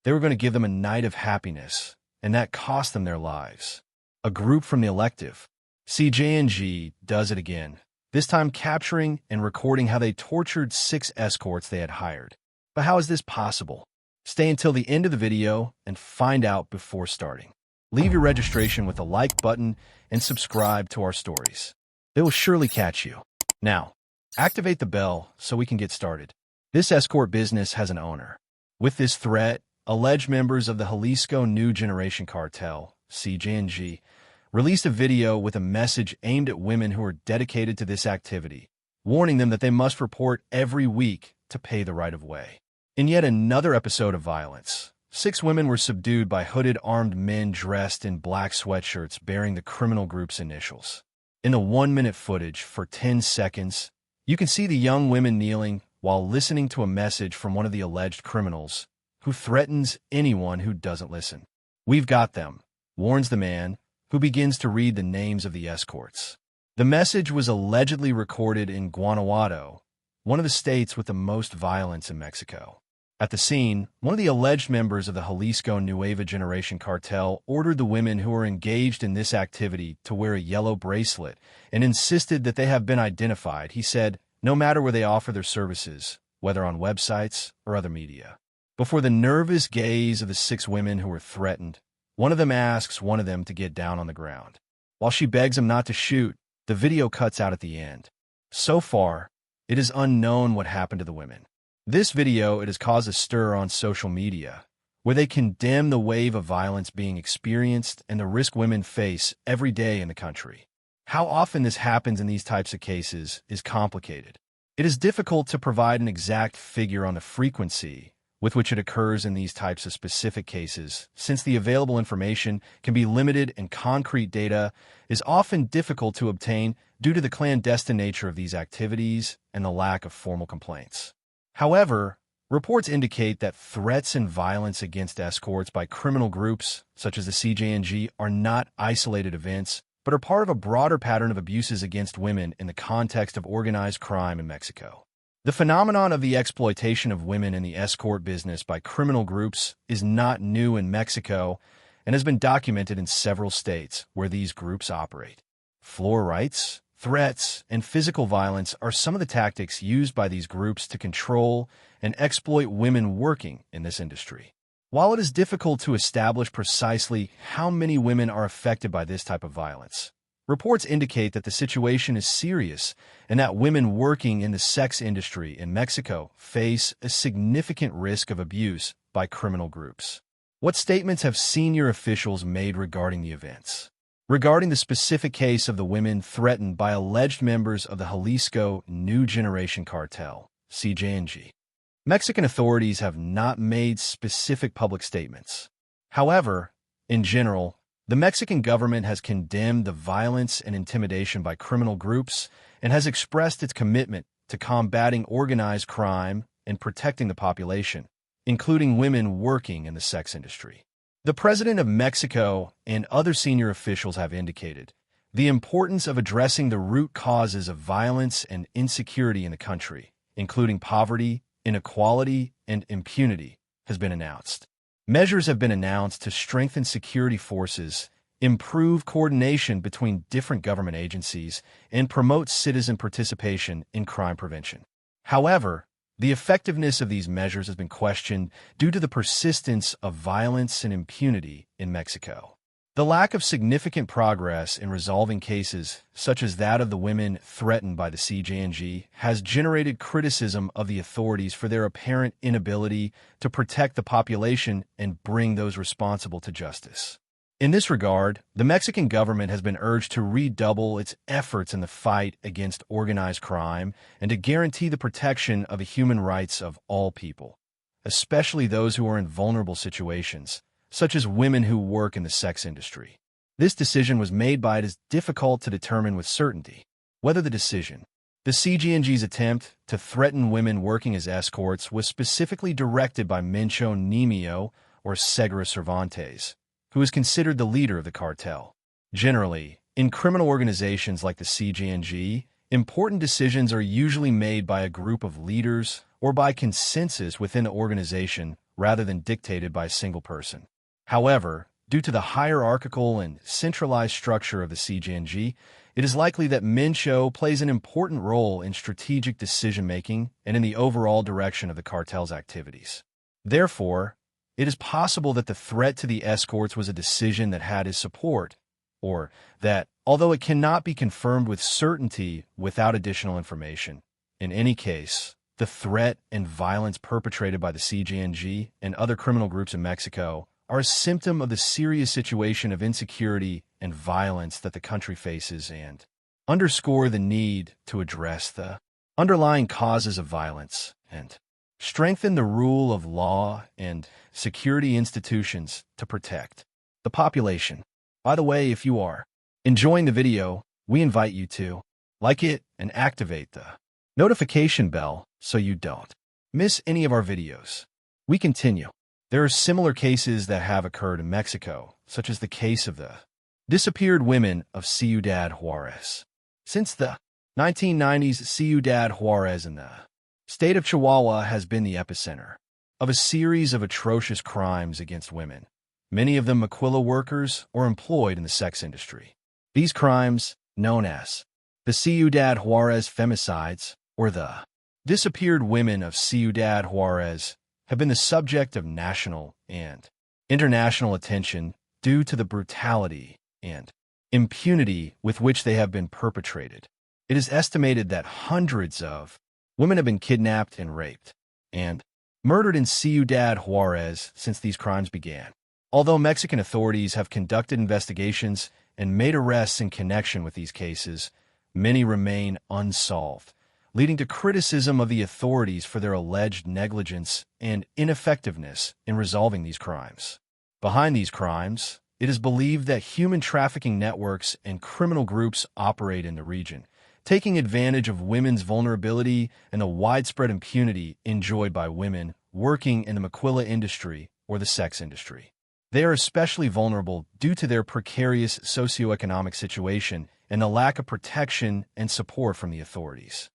They were going to give them a night of happiness, and that cost them their lives. A group from the elective, CJNG, does it again, this time capturing and recording how they tortured 6 escorts they had hired. But how is this possible? Stay until the end of the video and find out before starting. Leave your registration with the like button and subscribe to our stories. They will surely catch you. Now, activate the bell so we can get started. This escort business has an owner. With this threat, alleged members of the Jalisco New Generation Cartel, CJNG, released a video with a message aimed at women who are dedicated to this activity, warning them that they must report every week to pay the right-of-way. In yet another episode of violence, 6 women were subdued by hooded armed men dressed in black sweatshirts bearing the criminal group's initials. In the 1-minute footage for 10 seconds, you can see the young women kneeling while listening to a message from one of the alleged criminals, who threatens anyone who doesn't listen. "We've got them," warns the man, who begins to read the names of the escorts. The message was allegedly recorded in Guanajuato, one of the states with the most violence in Mexico. At the scene, one of the alleged members of the Jalisco Nueva Generation Cartel ordered the women who were engaged in this activity to wear a yellow bracelet and insisted that they have been identified, he said, no matter where they offer their services, whether on websites or other media. Before the nervous gaze of the 6 women who were threatened, one of them asks one of them to get down on the ground. While she begs him not to shoot, the video cuts out at the end. So far, it is unknown what happened to the women. This video has caused a stir on social media, where they condemn the wave of violence being experienced and the risk women face every day in the country. How often this happens in these types of cases is complicated. It is difficult to provide an exact figure on the frequency with which it occurs in these types of specific cases, since the available information can be limited and concrete data is often difficult to obtain due to the clandestine nature of these activities and the lack of formal complaints. However, reports indicate that threats and violence against escorts by criminal groups, such as the CJNG, are not isolated events, but are part of a broader pattern of abuses against women in the context of organized crime in Mexico. The phenomenon of the exploitation of women in the escort business by criminal groups is not new in Mexico and has been documented in several states where these groups operate. Floor rights, threats, and physical violence are some of the tactics used by these groups to control and exploit women working in this industry. While it is difficult to establish precisely how many women are affected by this type of violence, reports indicate that the situation is serious and that women working in the sex industry in Mexico face a significant risk of abuse by criminal groups. What statements have senior officials made regarding the events? Regarding the specific case of the women threatened by alleged members of the Jalisco New Generation Cartel, CJNG, Mexican authorities have not made specific public statements. However, in general, the Mexican government has condemned the violence and intimidation by criminal groups and has expressed its commitment to combating organized crime and protecting the population, including women working in the sex industry. The President of Mexico and other senior officials have indicated the importance of addressing the root causes of violence and insecurity in the country, including poverty, inequality, and impunity, has been announced. Measures have been announced to strengthen security forces, improve coordination between different government agencies, and promote citizen participation in crime prevention. However, the effectiveness of these measures has been questioned due to the persistence of violence and impunity in Mexico. The lack of significant progress in resolving cases, such as that of the women threatened by the CJNG, has generated criticism of the authorities for their apparent inability to protect the population and bring those responsible to justice. In this regard, the Mexican government has been urged to redouble its efforts in the fight against organized crime and to guarantee the protection of the human rights of all people, especially those who are in vulnerable situations, such as women who work in the sex industry. This decision was made by it is difficult to determine with certainty whether the CJNG's attempt to threaten women working as escorts was specifically directed by Mencho Nimio or Segura Cervantes, who is considered the leader of the cartel. Generally, in criminal organizations like the CJNG, important decisions are usually made by a group of leaders or by consensus within the organization rather than dictated by a single person. However, due to the hierarchical and centralized structure of the CJNG, it is likely that Mincho plays an important role in strategic decision-making and in the overall direction of the cartel's activities. Therefore, it is possible that the threat to the escorts was a decision that had his support, or that, although it cannot be confirmed with certainty without additional information, in any case, the threat and violence perpetrated by the CJNG and other criminal groups in Mexico are a symptom of the serious situation of insecurity and violence that the country faces and underscore the need to address the underlying causes of violence and strengthen the rule of law and security institutions to protect the population. By the way, if you are enjoying the video, we invite you to like it and activate the notification bell so you don't miss any of our videos. We continue. There are similar cases that have occurred in Mexico, such as the case of the disappeared women of Ciudad Juárez. Since the 1990s, Ciudad Juárez in the state of Chihuahua has been the epicenter of a series of atrocious crimes against women, many of them maquila workers or employed in the sex industry. These crimes, known as the Ciudad Juárez femicides or the disappeared women of Ciudad Juárez, have been the subject of national and international attention due to the brutality and impunity with which they have been perpetrated. It is estimated that hundreds of women have been kidnapped and raped and murdered in Ciudad Juárez since these crimes began. Although Mexican authorities have conducted investigations and made arrests in connection with these cases, many remain unsolved, leading to criticism of the authorities for their alleged negligence and ineffectiveness in resolving these crimes. Behind these crimes, it is believed that human trafficking networks and criminal groups operate in the region, taking advantage of women's vulnerability and the widespread impunity enjoyed by women working in the maquila industry or the sex industry. They are especially vulnerable due to their precarious socioeconomic situation and the lack of protection and support from the authorities.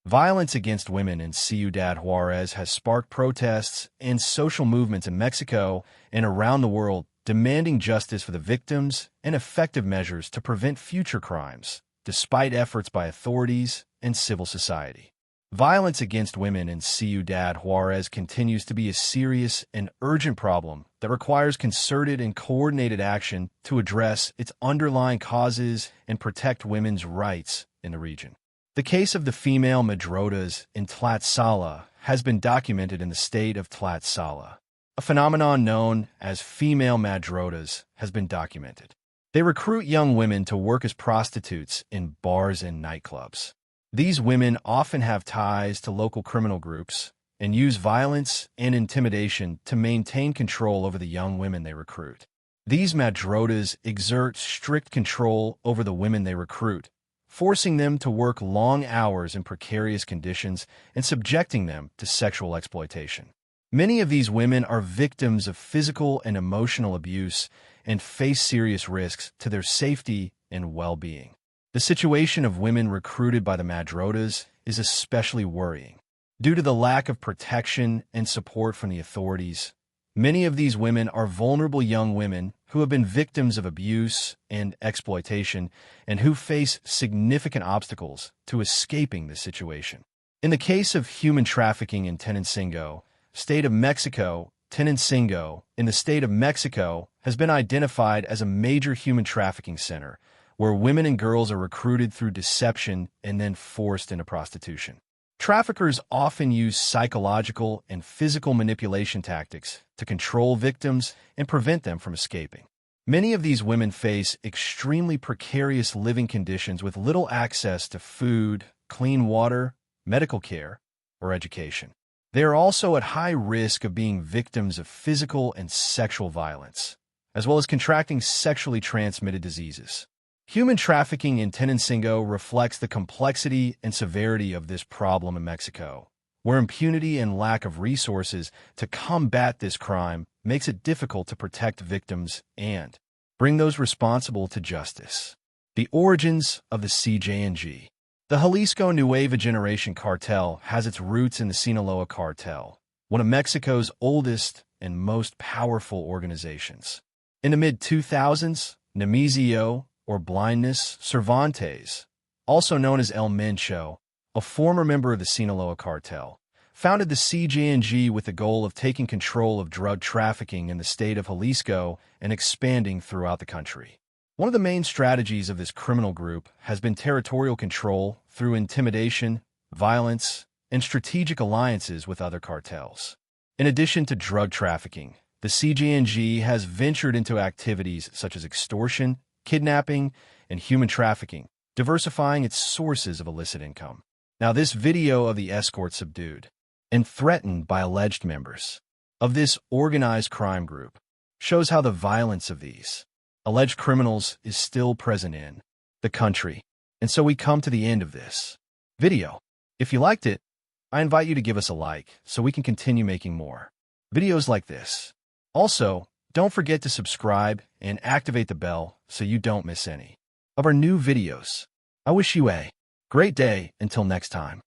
Violence against women in Ciudad Juárez has sparked protests and social movements in Mexico and around the world demanding justice for the victims and effective measures to prevent future crimes, despite efforts by authorities and civil society. Violence against women in Ciudad Juárez continues to be a serious and urgent problem that requires concerted and coordinated action to address its underlying causes and protect women's rights in the region. The case of the female Madrotas in Tlaxcala has been documented in the state of Tlaxcala. A phenomenon known as female Madrotas has been documented. They recruit young women to work as prostitutes in bars and nightclubs. These women often have ties to local criminal groups and use violence and intimidation to maintain control over the young women they recruit. These Madrotas exert strict control over the women they recruit, forcing them to work long hours in precarious conditions and subjecting them to sexual exploitation. Many of these women are victims of physical and emotional abuse and face serious risks to their safety and well-being. The situation of women recruited by the Madrotas is especially worrying. Due to the lack of protection and support from the authorities, many of these women are vulnerable young women who have been victims of abuse and exploitation and who face significant obstacles to escaping the situation. In the case of human trafficking in Tenancingo, state of Mexico, Tenancingo in the state of Mexico has been identified as a major human trafficking center where women and girls are recruited through deception and then forced into prostitution. Traffickers often use psychological and physical manipulation tactics to control victims and prevent them from escaping. Many of these women face extremely precarious living conditions with little access to food, clean water, medical care, or education. They are also at high risk of being victims of physical and sexual violence, as well as contracting sexually transmitted diseases. Human trafficking in Tenancingo reflects the complexity and severity of this problem in Mexico, where impunity and lack of resources to combat this crime makes it difficult to protect victims and bring those responsible to justice. The origins of the CJNG. The Jalisco Nueva Generation cartel has its roots in the Sinaloa cartel, one of Mexico's oldest and most powerful organizations. In the mid-2000s, Nemesio, or blindness, Cervantes, also known as El Mencho, a former member of the Sinaloa cartel, founded the CJNG with the goal of taking control of drug trafficking in the state of Jalisco and expanding throughout the country. One of the main strategies of this criminal group has been territorial control through intimidation, violence, and strategic alliances with other cartels. In addition to drug trafficking, the CJNG has ventured into activities such as extortion, kidnapping, and human trafficking, diversifying its sources of illicit income. Now, this video of the escorts subdued and threatened by alleged members of this organized crime group shows how the violence of these alleged criminals is still present in the country. And so we come to the end of this video. If you liked it, I invite you to give us a like so we can continue making more videos like this. Also, don't forget to subscribe and activate the bell so you don't miss any of our new videos. I wish you a great day until next time.